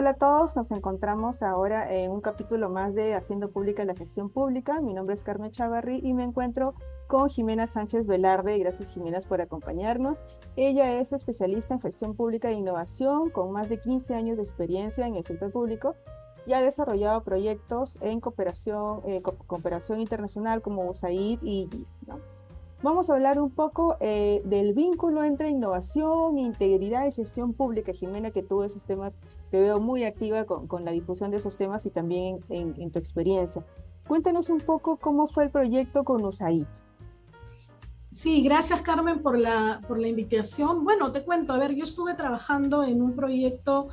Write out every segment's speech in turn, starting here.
Hola a todos, nos encontramos ahora en un capítulo más de Haciendo Pública la Gestión Pública. Mi nombre es Carmen Chavarri y me encuentro con Jimena Sánchez Velarde. Gracias, Jimena, por acompañarnos. Ella es especialista en gestión pública e innovación con más de 15 años de experiencia en el sector público y ha desarrollado proyectos en cooperación internacional como USAID y GIS, ¿no? Vamos a hablar un poco del vínculo entre innovación, integridad y gestión pública. Jimena, que tú esos temas te veo muy activa con la difusión de esos temas y también en tu experiencia. Cuéntanos un poco cómo fue el proyecto con USAID. Sí, gracias Carmen por la invitación. Bueno, te cuento, a ver, yo estuve trabajando en un proyecto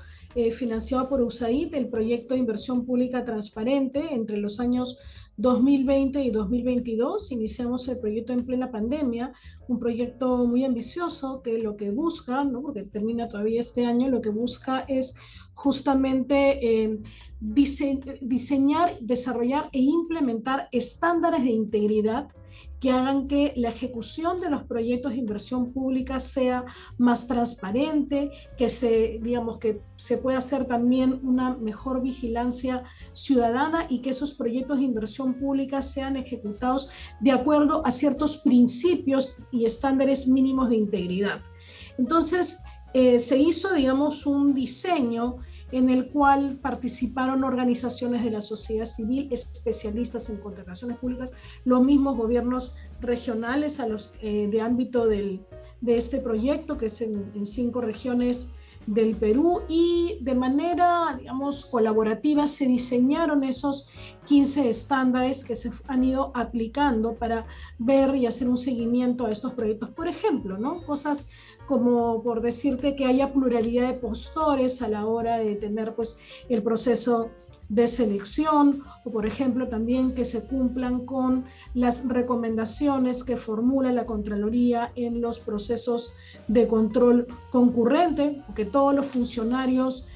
financiado por USAID, el proyecto de inversión pública transparente, entre los años 2020 y 2022. Iniciamos el proyecto en plena pandemia, un proyecto muy ambicioso que lo que busca, ¿no? Porque termina todavía este año, lo que busca es justamente diseñar, desarrollar e implementar estándares de integridad que hagan que la ejecución de los proyectos de inversión pública sea más transparente, digamos, que se pueda hacer también una mejor vigilancia ciudadana y que esos proyectos de inversión pública sean ejecutados de acuerdo a ciertos principios y estándares mínimos de integridad. Entonces, se hizo, digamos, un diseño en el cual participaron organizaciones de la sociedad civil, especialistas en contrataciones públicas, los mismos gobiernos regionales de ámbito de este proyecto, que es en 5 regiones del Perú, y de manera, digamos, colaborativa se diseñaron esos 15 estándares que se han ido aplicando para ver y hacer un seguimiento a estos proyectos. Por ejemplo, ¿no? Cosas como, por decirte, que haya pluralidad de postores a la hora de tener pues el proceso de selección, o por ejemplo también que se cumplan con las recomendaciones que formula la Contraloría en los procesos de control concurrente, que todos los funcionarios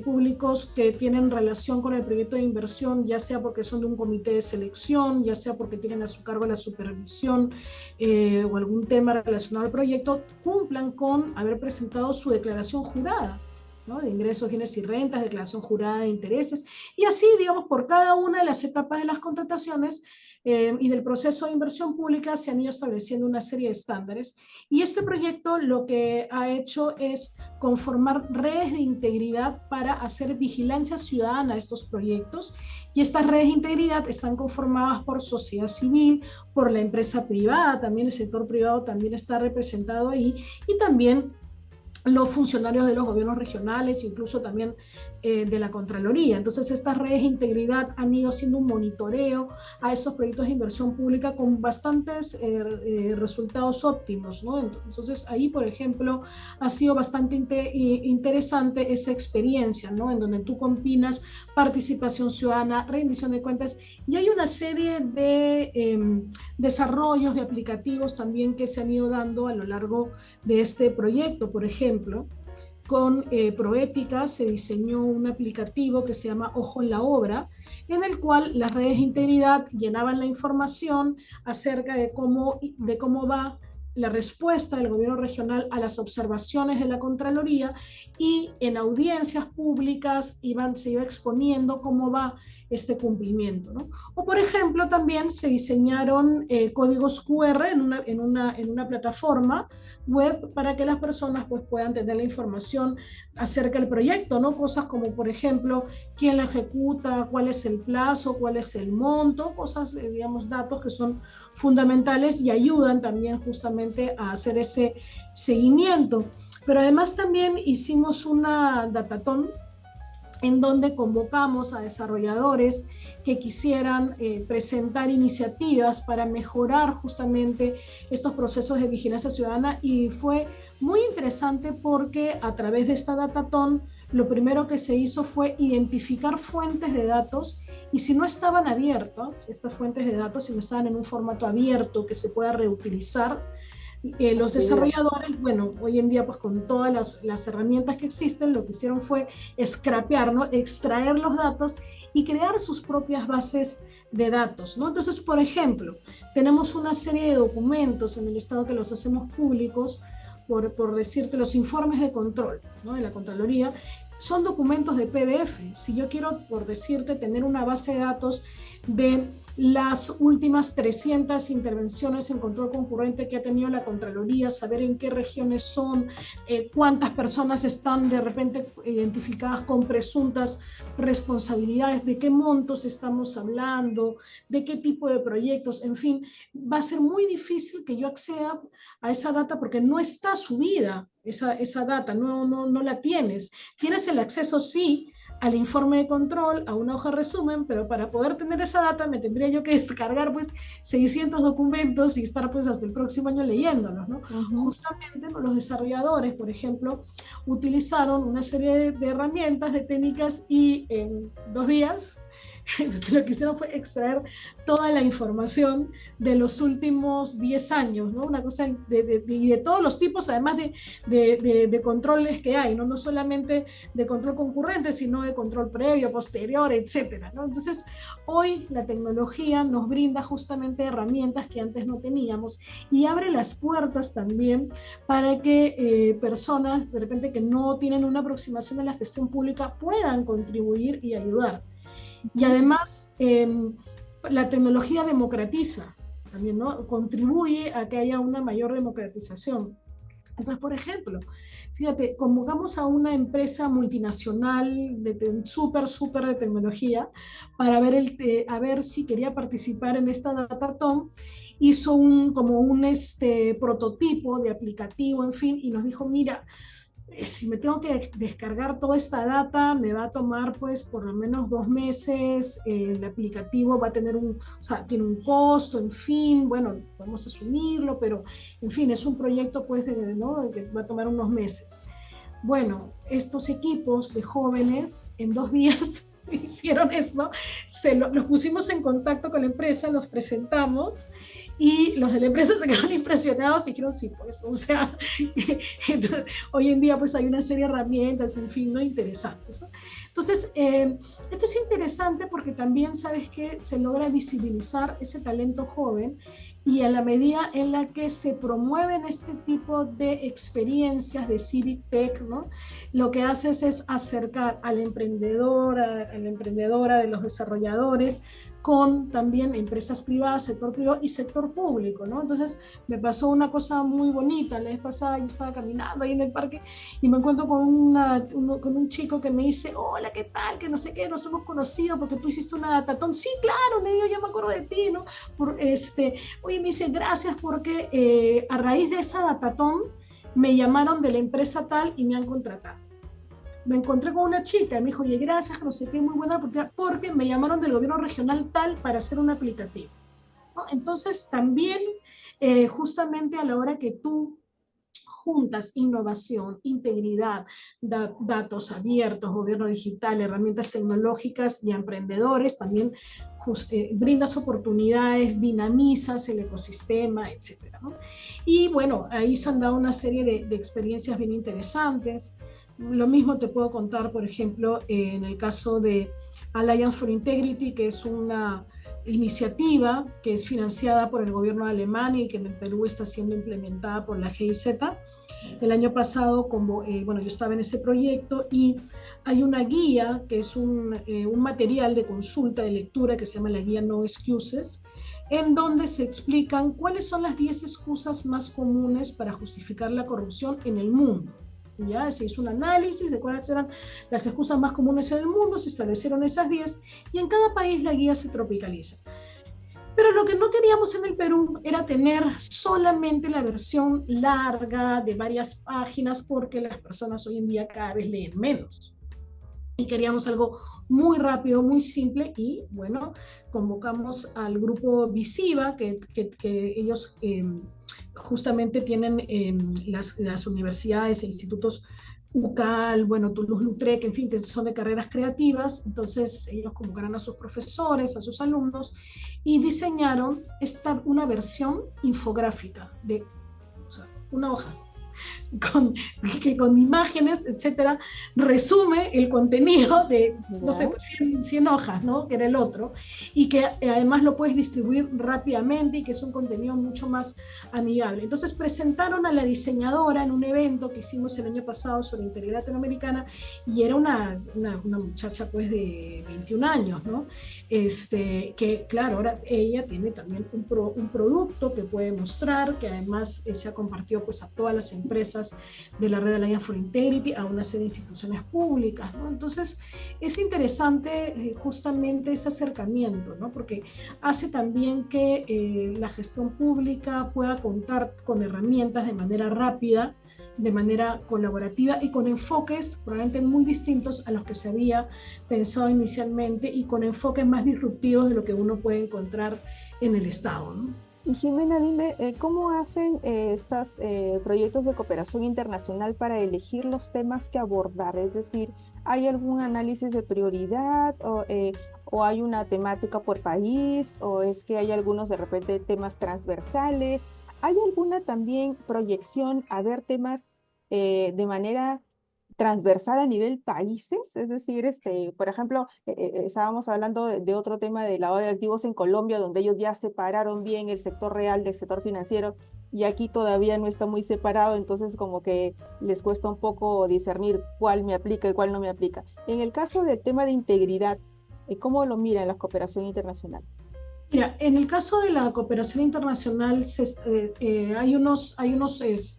públicos que tienen relación con el proyecto de inversión, ya sea porque son de un comité de selección, ya sea porque tienen a su cargo la supervisión o algún tema relacionado al proyecto, cumplan con haber presentado su declaración jurada, ¿no? De ingresos, bienes y rentas, declaración jurada de intereses, y así, digamos, por cada una de las etapas de las contrataciones y del proceso de inversión pública se han ido estableciendo una serie de estándares. Y este proyecto lo que ha hecho es conformar redes de integridad para hacer vigilancia ciudadana a estos proyectos. Y estas redes de integridad están conformadas por sociedad civil, por la empresa privada, también el sector privado también está representado ahí, y también los funcionarios de los gobiernos regionales, incluso también de la Contraloría. Entonces, estas redes de integridad han ido haciendo un monitoreo a esos proyectos de inversión pública con bastantes resultados óptimos, ¿no? Entonces, ahí, por ejemplo, ha sido bastante interesante esa experiencia, ¿no? En donde tú combinas participación ciudadana, rendición de cuentas, y hay una serie de desarrollos de aplicativos también que se han ido dando a lo largo de este proyecto. Por ejemplo, con Proética se diseñó un aplicativo que se llama Ojo en la Obra, en el cual las redes de integridad llenaban la información acerca de cómo va la respuesta del gobierno regional a las observaciones de la Contraloría, y en audiencias públicas se iba exponiendo cómo va este cumplimiento, ¿no? O por ejemplo también se diseñaron códigos QR en una plataforma web para que las personas pues puedan tener la información acerca del proyecto, ¿no? Cosas como por ejemplo quién la ejecuta, cuál es el plazo, cuál es el monto, cosas, digamos, datos que son fundamentales y ayudan también justamente a hacer ese seguimiento. Pero además también hicimos una datatón en donde convocamos a desarrolladores que quisieran presentar iniciativas para mejorar justamente estos procesos de vigilancia ciudadana, y fue muy interesante porque a través de esta datatón lo primero que se hizo fue identificar fuentes de datos, y si no estaban abiertas, estas fuentes de datos, si no estaban en un formato abierto que se pueda reutilizar, los desarrolladores, bueno, hoy en día pues con todas las herramientas que existen, lo que hicieron fue scrapear, ¿no? Extraer los datos y crear sus propias bases de datos, ¿no? Entonces, por ejemplo, tenemos una serie de documentos en el Estado que los hacemos públicos, por decirte, los informes de control, ¿no? De la Contraloría, son documentos de PDF. Si yo quiero, por decirte, tener una base de datos de las últimas 300 intervenciones en control concurrente que ha tenido la Contraloría, saber en qué regiones son, cuántas personas están de repente identificadas con presuntas responsabilidades, de qué montos estamos hablando, de qué tipo de proyectos, en fin, va a ser muy difícil que yo acceda a esa data porque no está subida esa data, no la tienes. Tienes el acceso, sí, al informe de control, a una hoja de resumen, pero para poder tener esa data me tendría yo que descargar pues 600 documentos y estar pues hasta el próximo año leyéndolos, ¿no? Justamente los desarrolladores, por ejemplo, utilizaron una serie de herramientas, de técnicas y en 2 días lo que hicieron fue extraer toda la información de los últimos 10 años, ¿no? Una cosa de todos los tipos, además de controles que hay, ¿no? No solamente de control concurrente, sino de control previo, posterior, etcétera, ¿no? Entonces, hoy la tecnología nos brinda justamente herramientas que antes no teníamos y abre las puertas también para que personas, de repente, que no tienen una aproximación a la gestión pública puedan contribuir y ayudar. Y además, la tecnología democratiza, también, ¿no? Contribuye a que haya una mayor democratización. Entonces, por ejemplo, fíjate, convocamos a una empresa multinacional súper de tecnología para ver, a ver si quería participar en esta Datathon. Hizo como un prototipo de aplicativo, en fin, y nos dijo, mira, si me tengo que descargar toda esta data, me va a tomar pues por lo menos 2 meses, el aplicativo va a tener tiene un costo, en fin, bueno, podemos asumirlo, pero en fin, es un proyecto pues, ¿no? Que va a tomar unos meses. Bueno, estos equipos de jóvenes en 2 días hicieron eso, los pusimos en contacto con la empresa, los presentamos, y los de la empresa se quedaron impresionados y dijeron, sí, pues, o sea, entonces, hoy en día pues hay una serie de herramientas, en fin, ¿no? Interesantes, ¿no? Entonces, esto es interesante porque también, ¿sabes qué? Se logra visibilizar ese talento joven y a la medida en la que se promueven este tipo de experiencias de Civic Tech, ¿no? Lo que haces es acercar al emprendedor, a la emprendedora de los desarrolladores, con también empresas privadas, sector privado y sector público, ¿no? Entonces me pasó una cosa muy bonita. La vez pasada yo estaba caminando ahí en el parque y me encuentro con un chico que me dice, hola, ¿qué tal? Que no sé qué, nos hemos conocido porque tú hiciste una Datathon. Sí, claro, le digo, yo me acuerdo de ti, ¿no? Oye, me dice, gracias porque a raíz de esa Datathon me llamaron de la empresa tal y me han contratado. Me encontré con una chica y me dijo, oye, gracias, no sé qué, muy buena porque me llamaron del gobierno regional tal para hacer un aplicativo, ¿no? Entonces, también, justamente a la hora que tú juntas innovación, integridad, datos abiertos, gobierno digital, herramientas tecnológicas y emprendedores, también brindas oportunidades, dinamizas el ecosistema, etcétera, ¿no? Y bueno, ahí se han dado una serie de experiencias bien interesantes. Lo mismo te puedo contar, por ejemplo, en el caso de Alliance for Integrity, que es una iniciativa que es financiada por el gobierno de Alemania y que en el Perú está siendo implementada por la GIZ. El año pasado, bueno, yo estaba en ese proyecto y hay una guía que es un material de consulta, de lectura, que se llama la guía No Excuses, en donde se explican cuáles son las 10 excusas más comunes para justificar la corrupción en el mundo. Ya se hizo un análisis de cuáles eran las excusas más comunes en el mundo, se establecieron esas 10 y en cada país la guía se tropicaliza. Pero lo que no queríamos en el Perú era tener solamente la versión larga de varias páginas porque las personas hoy en día cada vez leen menos. Y queríamos algo muy rápido, muy simple y bueno, convocamos al grupo Visiva, que ellos justamente tienen las universidades e institutos UCAL, bueno, Toulouse-Lautrec, en fin, que son de carreras creativas. Entonces ellos convocaron a sus profesores, a sus alumnos y diseñaron una versión infográfica de una hoja con, que con imágenes, etcétera, resume el contenido de, no sé, ¿Ya? 100 hojas, ¿no? Que era el otro, y que además lo puedes distribuir rápidamente y que es un contenido mucho más amigable. Entonces presentaron a la diseñadora en un evento que hicimos el año pasado sobre integridad latinoamericana, y era una muchacha pues de 21 años, ¿no? Que claro, ahora ella tiene también un producto que puede mostrar, que además se ha compartido pues a todas las empresas de la red Alliance for Integrity, a una serie de instituciones públicas, ¿no? Entonces es interesante justamente ese acercamiento, ¿no? Porque hace también que la gestión pública pueda contar con herramientas de manera rápida, de manera colaborativa y con enfoques probablemente muy distintos a los que se había pensado inicialmente y con enfoques más disruptivos de lo que uno puede encontrar en el Estado, ¿no? Y Jimena, dime, ¿cómo hacen estos proyectos de cooperación internacional para elegir los temas que abordar? Es decir, ¿hay algún análisis de prioridad o hay una temática por país o es que hay algunos de repente temas transversales? ¿Hay alguna también proyección a ver temas de manera transversal a nivel países? Es decir, por ejemplo, estábamos hablando de otro tema de lavado de activos en Colombia, donde ellos ya separaron bien el sector real del sector financiero y aquí todavía no está muy separado, entonces como que les cuesta un poco discernir cuál me aplica y cuál no me aplica. En el caso del tema de integridad, ¿cómo lo miran la cooperación internacional? Mira, en el caso de la cooperación internacional hay unos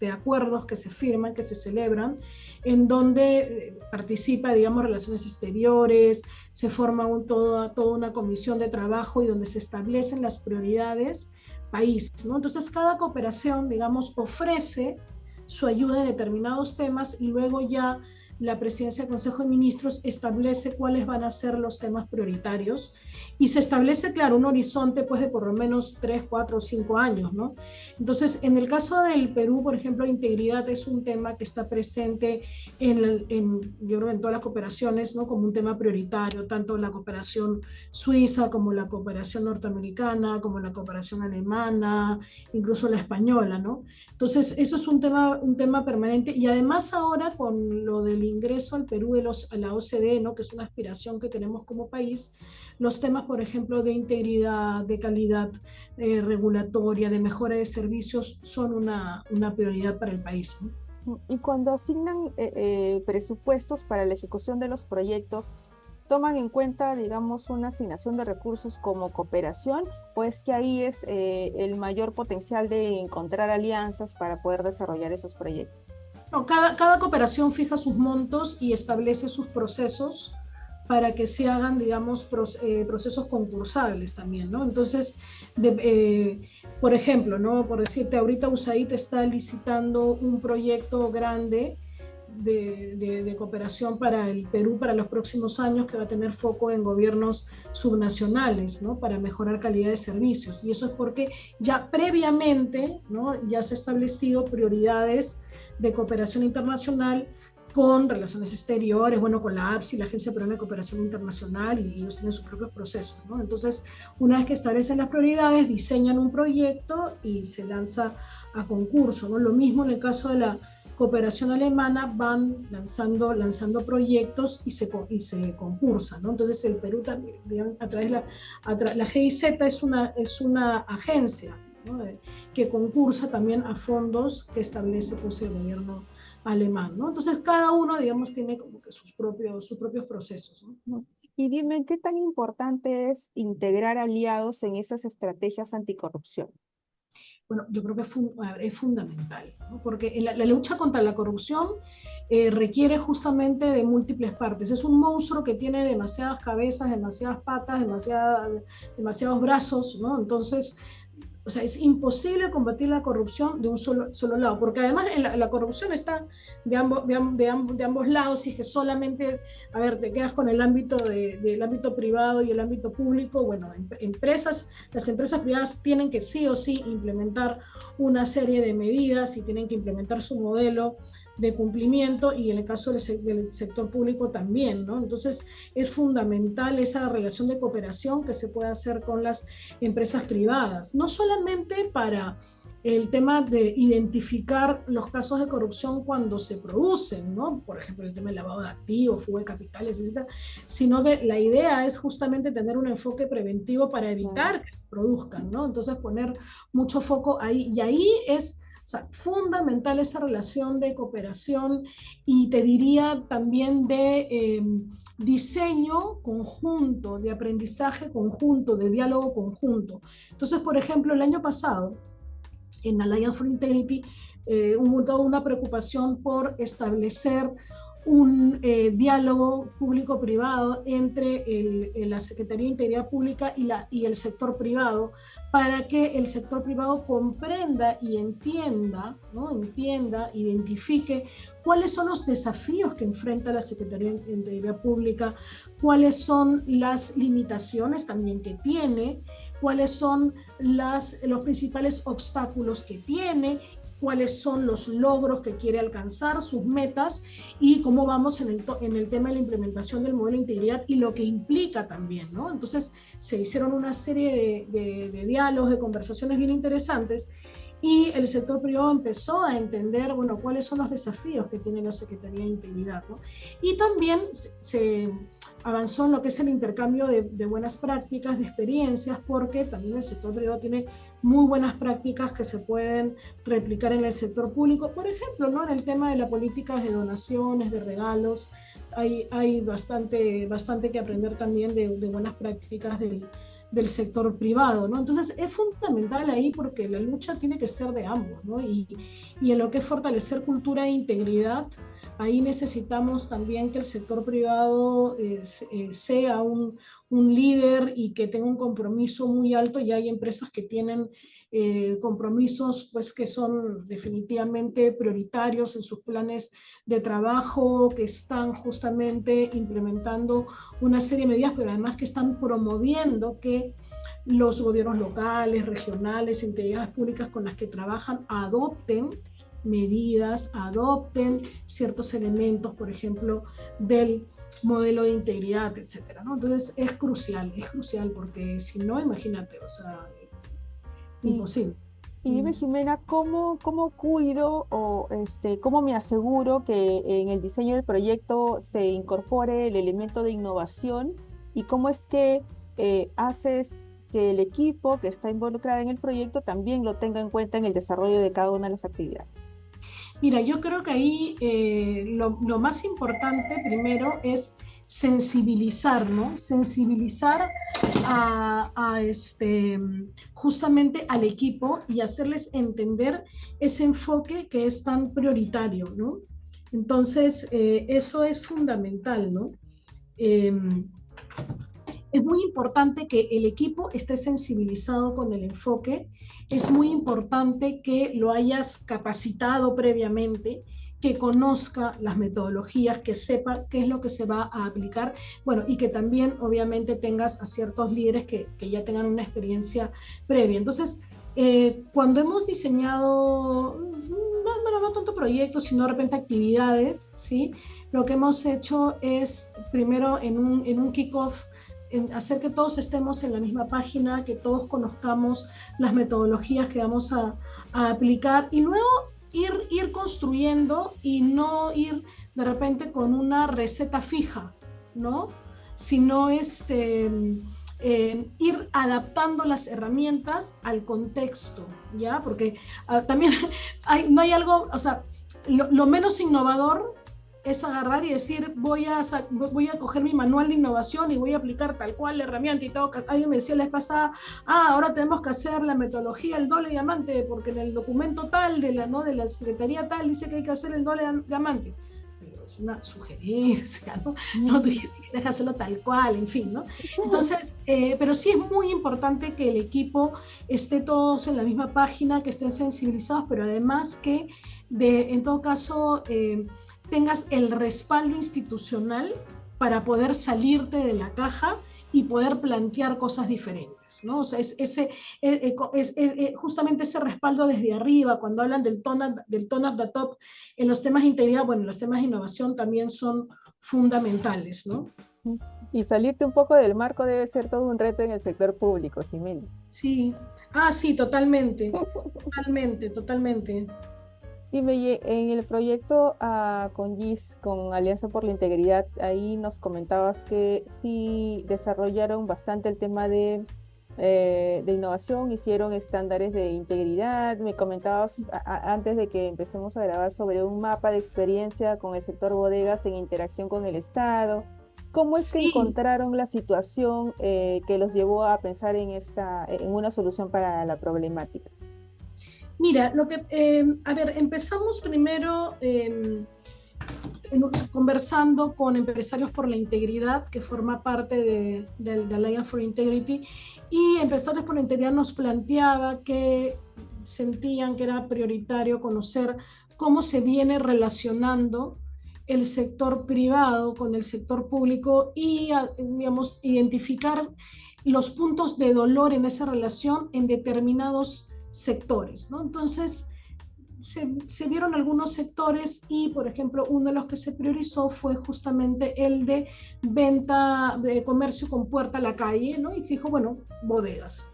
acuerdos que se firman, que se celebran, en donde participa, digamos, relaciones exteriores, se forma toda una comisión de trabajo y donde se establecen las prioridades países, ¿no? Entonces, cada cooperación, digamos, ofrece su ayuda en determinados temas y luego ya la presidencia del Consejo de Ministros establece cuáles van a ser los temas prioritarios y se establece, claro, un horizonte pues de por lo menos 3, 4 o 5 años, ¿no? Entonces, en el caso del Perú, por ejemplo, integridad es un tema que está presente yo creo, en todas las cooperaciones, ¿no? Como un tema prioritario, tanto la cooperación suiza como la cooperación norteamericana, como la cooperación alemana, incluso la española, ¿no? Entonces, eso es un tema permanente y además ahora con lo del ingreso al Perú a la OCDE, ¿no? Que es una aspiración que tenemos como país, los temas, por ejemplo, de integridad, de calidad regulatoria, de mejora de servicios, son una prioridad para el país, ¿no? Y cuando asignan presupuestos para la ejecución de los proyectos, ¿toman en cuenta, digamos, una asignación de recursos como cooperación o es que ahí es el mayor potencial de encontrar alianzas para poder desarrollar esos proyectos? No, cada cooperación fija sus montos y establece sus procesos para que se hagan, digamos, procesos concursables también, ¿no? Entonces, por ejemplo, ¿no? Por decirte, ahorita USAID está licitando un proyecto grande de cooperación para el Perú para los próximos años que va a tener foco en gobiernos subnacionales, ¿no? Para mejorar calidad de servicios. Y eso es porque ya previamente, ¿no? Ya se han establecido prioridades de cooperación internacional con relaciones exteriores, bueno, con la APSI, la Agencia Peruana de Cooperación Internacional, y ellos tienen sus propios procesos, ¿no? Entonces, una vez que establecen las prioridades, diseñan un proyecto y se lanza a concurso, ¿no? Lo mismo en el caso de la cooperación alemana, van lanzando proyectos y se concursan, ¿no? Entonces, el Perú también, a través de la GIZ es una agencia, ¿no? Que concursa también a fondos que establece pues, el gobierno alemán, ¿no? Entonces cada uno, digamos, tiene como que sus propios procesos, ¿no? Ujú. Y dime, ¿qué tan importante es integrar aliados en esas estrategias anticorrupción? Bueno, yo creo que es fundamental, ¿no? Porque la lucha contra la corrupción requiere justamente de múltiples partes. Es un monstruo que tiene demasiadas cabezas, demasiadas patas, demasiados brazos, ¿no? Entonces, o sea, es imposible combatir la corrupción de un solo lado, porque además la corrupción está de ambos lados, y es que solamente, a ver, te quedas con el ámbito del ámbito privado y el ámbito público. Bueno, las empresas privadas tienen que sí o sí implementar una serie de medidas y tienen que implementar su modelo de cumplimiento, y en el caso del sector público también, ¿no? Entonces es fundamental esa relación de cooperación que se puede hacer con las empresas privadas, no solamente para el tema de identificar los casos de corrupción cuando se producen, ¿no? Por ejemplo, el tema del lavado de activos, fuga de capitales, etcétera, sino que la idea es justamente tener un enfoque preventivo para evitar que se produzcan, ¿no? Entonces poner mucho foco ahí, y ahí es, o sea, fundamental esa relación de cooperación y te diría también de diseño conjunto, de aprendizaje conjunto, de diálogo conjunto. Entonces, por ejemplo, el año pasado, en Alliance for Integrity, hubo toda una preocupación por establecer un diálogo público-privado entre la Secretaría de Integridad Pública y el sector privado, para que el sector privado comprenda y entienda, ¿no? Entienda, identifique cuáles son los desafíos que enfrenta la Secretaría de Integridad Pública, cuáles son las limitaciones también que tiene, cuáles son los principales obstáculos que tiene, cuáles son los logros que quiere alcanzar, sus metas, y cómo vamos en el tema de la implementación del modelo de integridad y lo que implica también, ¿no? Entonces se hicieron una serie de diálogos, de conversaciones bien interesantes, y el sector privado empezó a entender, bueno, cuáles son los desafíos que tiene la Secretaría de Integridad, ¿no? Y también se avanzó en lo que es el intercambio de buenas prácticas, de experiencias, porque también el sector privado tiene muy buenas prácticas que se pueden replicar en el sector público. Por ejemplo, ¿no? En el tema de las políticas de donaciones, de regalos, hay bastante que aprender también de buenas prácticas del sector privado, ¿no? Entonces es fundamental ahí, porque la lucha tiene que ser de ambos, ¿no? Y en lo que es fortalecer cultura e integridad, ahí necesitamos también que el sector privado sea un líder y que tenga un compromiso muy alto. Ya hay empresas que tienen compromisos, pues, que son definitivamente prioritarios en sus planes de trabajo, que están justamente implementando una serie de medidas, pero además que están promoviendo que los gobiernos locales, regionales, entidades públicas con las que trabajan adopten medidas, adopten ciertos elementos, por ejemplo, del modelo de integridad, etcétera, ¿no? Entonces es crucial, porque si no, imagínate, o sea, imposible. Y dime, Jimena, ¿cómo cuido o cómo me aseguro que en el diseño del proyecto se incorpore el elemento de innovación, y cómo es que haces que el equipo que está involucrado en el proyecto también lo tenga en cuenta en el desarrollo de cada una de las actividades? Mira, yo creo que ahí lo más importante primero es sensibilizar, ¿no? Sensibilizar justamente al equipo, y hacerles entender ese enfoque que es tan prioritario, ¿no? Entonces, eso es fundamental, ¿no? Es muy importante que el equipo esté sensibilizado con el enfoque, es muy importante que lo hayas capacitado previamente, que conozca las metodologías, que sepa qué es lo que se va a aplicar, bueno, y que también obviamente tengas a ciertos líderes que ya tengan una experiencia previa. Entonces, cuando hemos diseñado, bueno, no tanto proyectos, sino de repente actividades, ¿sí? Lo que hemos hecho es, primero en un kick-off, hacer que todos estemos en la misma página, que todos conozcamos las metodologías que vamos a aplicar, y luego ir construyendo, y no ir de repente con una receta fija, ¿no? Sino ir adaptando las herramientas al contexto, ¿ya? Porque también no hay algo, o sea, lo menos innovador es agarrar y decir, voy a coger mi manual de innovación y voy a aplicar tal cual la herramienta y todo. Alguien me decía la vez pasada, ahora tenemos que hacer la metodología del doble diamante, porque en el documento tal de la Secretaría tal dice que hay que hacer el doble diamante. Pero es una sugerencia, ¿no? No dejes hacerlo tal cual, en fin, ¿no? Entonces, pero sí es muy importante que el equipo esté todos en la misma página, que estén sensibilizados, pero además que, en todo caso, tengas el respaldo institucional para poder salirte de la caja y poder plantear cosas diferentes, ¿no? O sea, es justamente ese respaldo desde arriba. Cuando hablan del tone of the top en los temas de integridad, bueno, los temas de innovación también son fundamentales, ¿no? Y salirte un poco del marco debe ser todo un reto en el sector público, Jimena. Sí, sí, totalmente, totalmente, totalmente. Dime, y en el proyecto con GIS, con Alianza por la Integridad, ahí nos comentabas que sí desarrollaron bastante el tema de innovación, hicieron estándares de integridad. Me comentabas antes de que empecemos a grabar sobre un mapa de experiencia con el sector bodegas en interacción con el Estado. ¿Cómo es que Sí, encontraron la situación que los llevó a pensar en una solución para la problemática? mira, a ver, empezamos primero conversando con Empresarios por la Integridad, que forma parte de Alliance for Integrity, y Empresarios por la Integridad nos planteaba que sentían que era prioritario conocer cómo se viene relacionando el sector privado con el sector público y, digamos, identificar los puntos de dolor en esa relación en determinados sectores, ¿no? Entonces, se vieron algunos sectores y, por ejemplo, uno de los que se priorizó fue justamente el de venta de comercio con puerta a la calle, ¿no? Y se dijo, bueno, bodegas.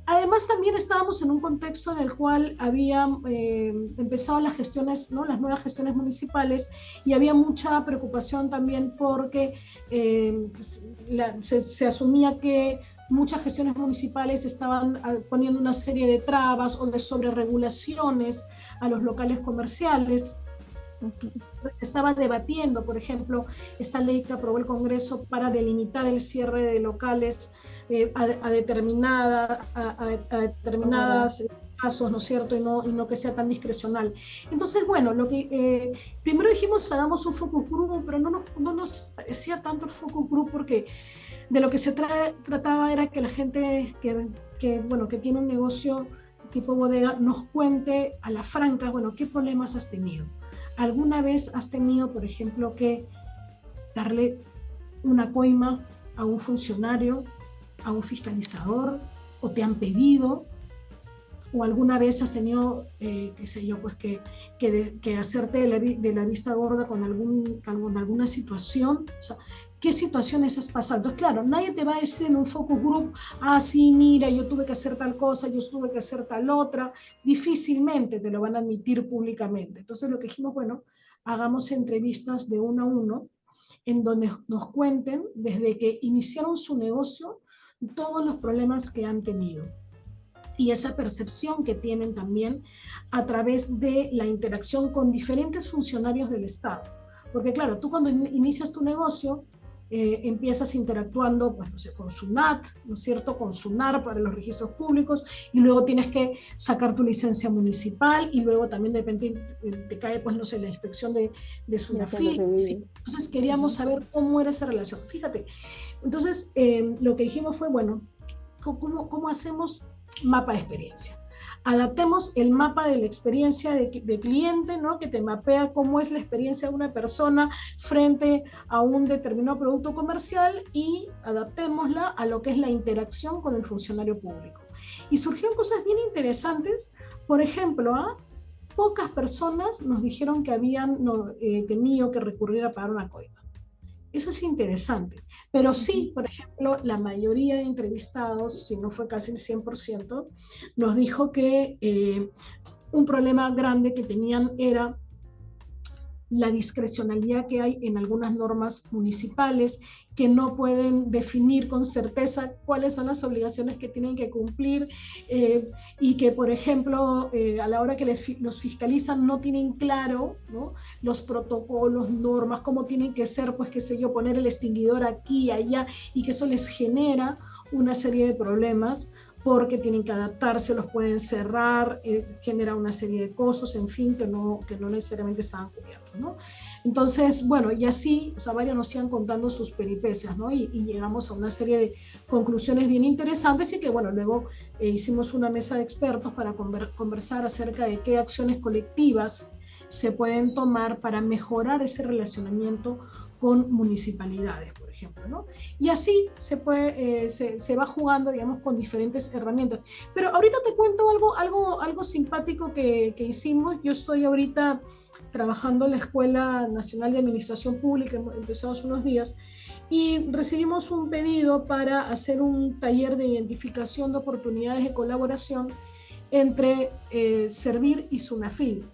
Además, también estábamos en un contexto en el cual había empezado las gestiones, ¿no? Las nuevas gestiones municipales y había mucha preocupación también porque se asumía que muchas gestiones municipales estaban poniendo una serie de trabas o de sobreregulaciones a los locales comerciales. Se estaba debatiendo, por ejemplo, esta ley que aprobó el Congreso para delimitar el cierre de locales a Ahora, determinadas casos, ¿no es cierto? Y no que sea tan discrecional. Entonces, bueno, primero dijimos, hagamos un focus group, pero no nos parecía tanto el focus group porque de lo que se trataba era que la gente bueno, que tiene un negocio tipo bodega nos cuente a la franca, bueno, qué problemas has tenido. ¿Alguna vez has tenido, por ejemplo, que darle una coima a un funcionario, a un fiscalizador, o te han pedido, o alguna vez has tenido, qué sé yo, pues que hacerte de la vista gorda con alguna situación? O sea, ¿qué situaciones has pasado? Entonces, claro, nadie te va a decir en un focus group, sí, mira, yo tuve que hacer tal cosa, yo tuve que hacer tal otra. Difícilmente te lo van a admitir públicamente. Entonces, lo que dijimos, bueno, hagamos entrevistas de uno a uno en donde nos cuenten desde que iniciaron su negocio todos los problemas que han tenido y esa percepción que tienen también a través de la interacción con diferentes funcionarios del Estado. Porque claro, tú cuando inicias tu negocio, empiezas interactuando, pues, no sé, con SUNAT, ¿no es cierto?, con SUNAR para los registros públicos, y luego tienes que sacar tu licencia municipal, y luego también de repente te cae, pues, no sé, la inspección de SUNAFIL. Entonces queríamos saber cómo era esa relación. Fíjate, entonces lo que dijimos fue, bueno, ¿cómo hacemos mapa de experiencia? Adaptemos el mapa de la experiencia de cliente, ¿no? Que te mapea cómo es la experiencia de una persona frente a un determinado producto comercial y adaptémosla a lo que es la interacción con el funcionario público. Y surgieron cosas bien interesantes, por ejemplo, pocas personas nos dijeron que habían tenido que recurrir a pagar una coima. Eso es interesante, pero sí, por ejemplo, la mayoría de entrevistados, si no fue casi el 100%, nos dijo que un problema grande que tenían era la discrecionalidad que hay en algunas normas municipales que no pueden definir con certeza cuáles son las obligaciones que tienen que cumplir y que, por ejemplo, a la hora que los fiscalizan no tienen claro, ¿no?, los protocolos, normas, cómo tienen que ser, pues qué sé yo, poner el extinguidor aquí y allá, y que eso les genera una serie de problemas porque tienen que adaptarse, los pueden cerrar, genera una serie de costos, en fin, que no necesariamente estaban cubiertos, ¿no? Entonces, bueno, y así, o sea, varios nos iban contando sus peripecias, ¿no? Y llegamos a una serie de conclusiones bien interesantes y que, bueno, luego hicimos una mesa de expertos para conversar acerca de qué acciones colectivas se pueden tomar para mejorar ese relacionamiento con municipalidades, por ejemplo, ¿no? Y así se va jugando, digamos, con diferentes herramientas. Pero ahorita te cuento algo simpático que hicimos. Yo estoy ahorita trabajando en la Escuela Nacional de Administración Pública, empezamos unos días, y recibimos un pedido para hacer un taller de identificación de oportunidades de colaboración entre Servir y Sunafil.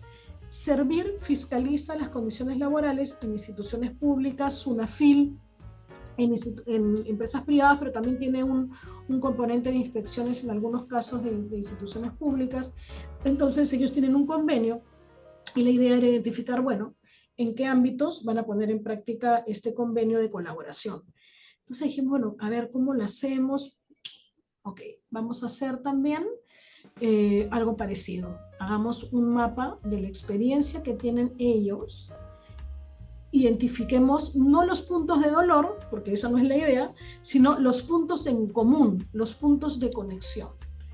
Servir fiscaliza las condiciones laborales en instituciones públicas, Sunafil en empresas privadas, pero también tiene un componente de inspecciones en algunos casos de instituciones públicas. Entonces ellos tienen un convenio y la idea era identificar, bueno, en qué ámbitos van a poner en práctica este convenio de colaboración. Entonces dijimos, bueno, a ver cómo lo hacemos. Ok, vamos a hacer también algo parecido. Hagamos un mapa de la experiencia que tienen ellos. Identifiquemos no los puntos de dolor, porque esa no es la idea, sino los puntos en común, los puntos de conexión.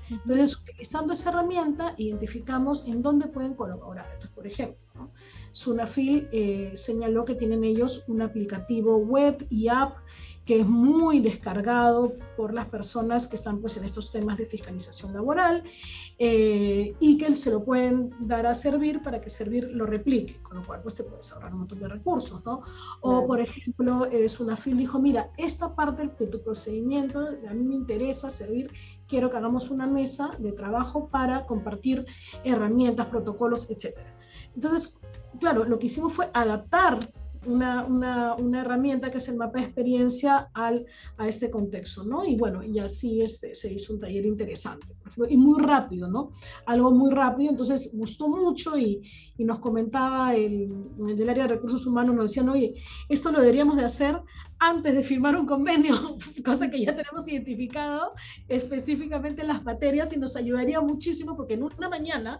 Entonces, utilizando esa herramienta, identificamos en dónde pueden colaborar. Entonces, por ejemplo, ¿no? Sunafil señaló que tienen ellos un aplicativo web y app que es muy descargado por las personas que están pues, en estos temas de fiscalización laboral y que se lo pueden dar a Servir para que Servir lo replique, con lo cual pues, te puedes ahorrar un montón de recursos, ¿no? O, por ejemplo, Sunafil dijo, mira, esta parte de tu procedimiento a mí me interesa, Servir, quiero que hagamos una mesa de trabajo para compartir herramientas, protocolos, etc. Entonces, claro, lo que hicimos fue adaptar una herramienta que es el mapa de experiencia a este contexto, ¿no? Y bueno, y así se hizo un taller interesante, por ejemplo, y muy rápido, ¿no? Algo muy rápido, entonces gustó mucho y nos comentaba el del área de recursos humanos, nos decían, oye, esto lo deberíamos de hacer antes de firmar un convenio, cosa que ya tenemos identificado específicamente en las materias y nos ayudaría muchísimo porque en una mañana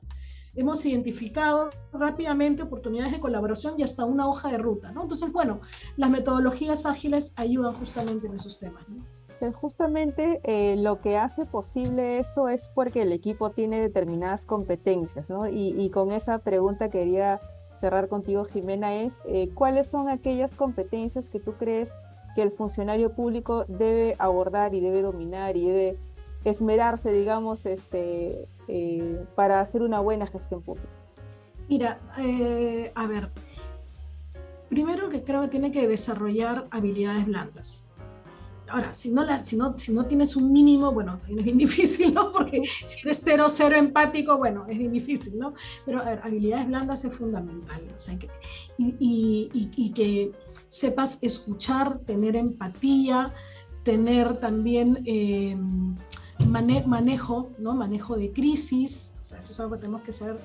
hemos identificado rápidamente oportunidades de colaboración y hasta una hoja de ruta, ¿no? Entonces, bueno, las metodologías ágiles ayudan justamente en esos temas, ¿no? Pues justamente lo que hace posible eso es porque el equipo tiene determinadas competencias, ¿no? Y con esa pregunta quería cerrar contigo, Jimena, es ¿cuáles son aquellas competencias que tú crees que el funcionario público debe abordar y debe dominar y debe esmerarse, digamos, para hacer una buena gestión pública? Mira, a ver, primero que creo que tiene que desarrollar habilidades blandas. Ahora, si no tienes un mínimo, bueno, es bien difícil, ¿no? Porque si eres cero empático, bueno, es bien difícil, ¿no? Pero, a ver, habilidades blandas es fundamental, o sea, y que sepas escuchar, tener empatía, tener también manejo, ¿no? Manejo de crisis, o sea, eso es algo que tenemos que hacer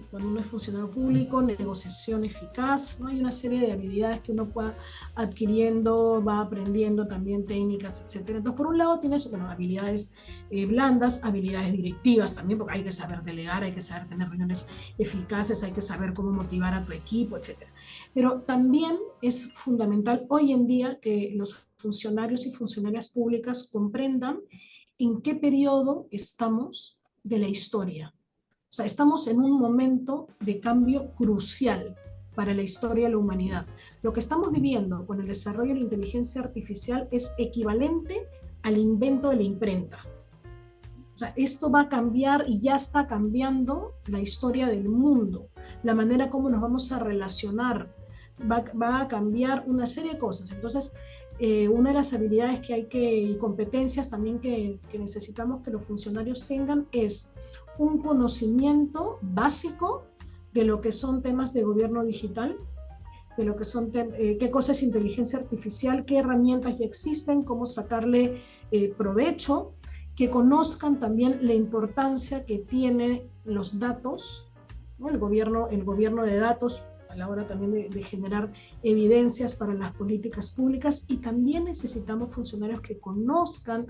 cuando uno es funcionario público, negociación eficaz, ¿no? Hay una serie de habilidades que uno va adquiriendo, va aprendiendo también técnicas, etcétera. Entonces, por un lado tienes, bueno, habilidades blandas, habilidades directivas también, porque hay que saber delegar, hay que saber tener reuniones eficaces, hay que saber cómo motivar a tu equipo, etcétera. Pero también es fundamental hoy en día que los funcionarios y funcionarias públicas comprendan en qué periodo estamos de la historia. O sea, estamos en un momento de cambio crucial para la historia de la humanidad. Lo que estamos viviendo con el desarrollo de la inteligencia artificial es equivalente al invento de la imprenta. O sea, esto va a cambiar y ya está cambiando la historia del mundo, la manera como nos vamos a relacionar, va a cambiar una serie de cosas. Entonces, una de las habilidades y competencias también que necesitamos que los funcionarios tengan es un conocimiento básico de lo que son temas de gobierno digital, de lo que son qué cosa es inteligencia artificial, qué herramientas ya existen, cómo sacarle provecho, que conozcan también la importancia que tienen los datos, ¿no? El gobierno de datos a la hora también de generar evidencias para las políticas públicas, y también necesitamos funcionarios que conozcan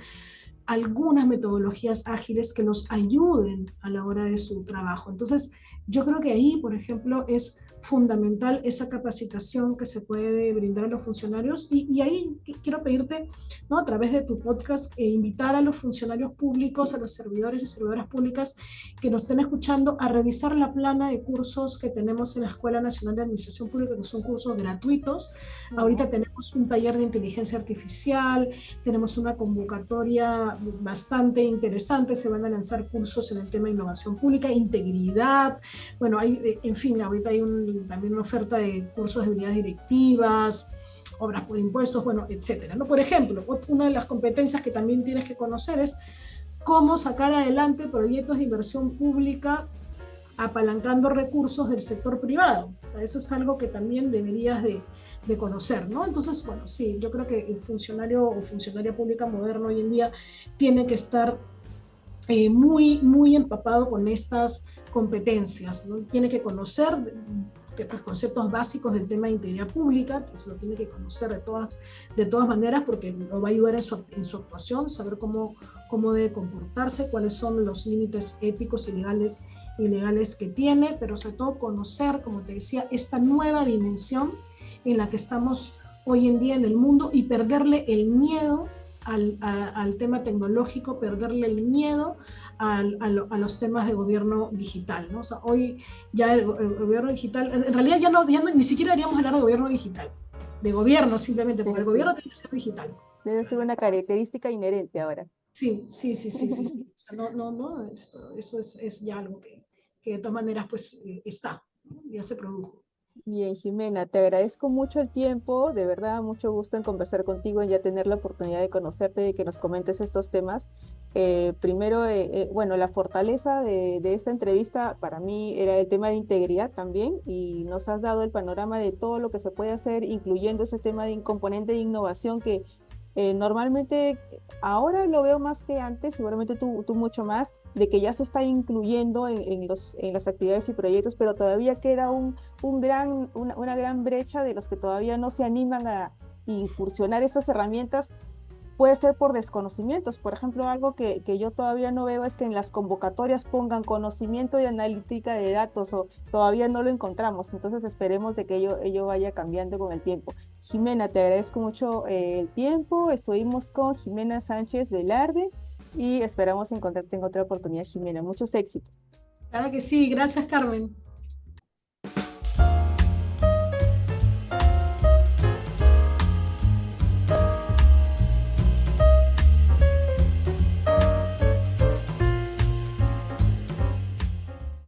algunas metodologías ágiles que los ayuden a la hora de su trabajo. Entonces, yo creo que ahí, por ejemplo, es fundamental esa capacitación que se puede brindar a los funcionarios y ahí quiero pedirte, ¿no? A través de tu podcast, invitar a los funcionarios públicos, a los servidores y servidoras públicas que nos estén escuchando a revisar la plana de cursos que tenemos en la Escuela Nacional de Administración Pública, que son cursos gratuitos. Ahorita tenemos un taller de inteligencia artificial, tenemos una convocatoria bastante interesante, se van a lanzar cursos en el tema de innovación pública, integridad, bueno, hay, en fin, ahorita hay también una oferta de cursos de habilidades directivas, obras por impuestos, bueno, etcétera, ¿no? Por ejemplo, una de las competencias que también tienes que conocer es cómo sacar adelante proyectos de inversión pública apalancando recursos del sector privado. O sea, eso es algo que también deberías de conocer, ¿no? Entonces, bueno, sí, yo creo que el funcionario o funcionaria pública moderno hoy en día tiene que estar muy empapado con estas competencias, ¿no? Tiene que conocer pues, conceptos básicos del tema de integridad pública, que eso lo tiene que conocer de todas maneras porque lo va a ayudar en su actuación, saber cómo debe comportarse, cuáles son los límites éticos y legales que tiene, pero sobre todo conocer, como te decía, esta nueva dimensión en la que estamos hoy en día en el mundo y perderle el miedo al tema tecnológico, perderle el miedo a los temas de gobierno digital, ¿no? O sea, hoy ya el gobierno digital, en realidad ya no, ni siquiera deberíamos hablar de gobierno digital, de gobierno simplemente, porque el gobierno tiene que ser digital. Debe ser una característica inherente ahora. Sí. O sea, no, eso es ya algo que de todas maneras pues está, ¿no? Ya se produjo. Bien, Jimena, te agradezco mucho el tiempo, de verdad, mucho gusto en conversar contigo, en ya tener la oportunidad de conocerte y que nos comentes estos temas. Primero, bueno, la fortaleza de esta entrevista para mí era el tema de integridad también y nos has dado el panorama de todo lo que se puede hacer, incluyendo ese tema de un componente de innovación que normalmente ahora lo veo más que antes, seguramente tú mucho más, de que ya se está incluyendo en las actividades y proyectos, pero todavía queda una gran brecha de los que todavía no se animan a incursionar esas herramientas. Puede ser por desconocimientos. Por ejemplo, algo que yo todavía no veo es que en las convocatorias pongan conocimiento de analítica de datos o todavía no lo encontramos. Entonces esperemos de que ello vaya cambiando con el tiempo. Jimena, te agradezco mucho el tiempo. Estuvimos con Jimena Sánchez Velarde y esperamos encontrarte en otra oportunidad, Jimena. Muchos éxitos. Claro que sí, gracias Carmen.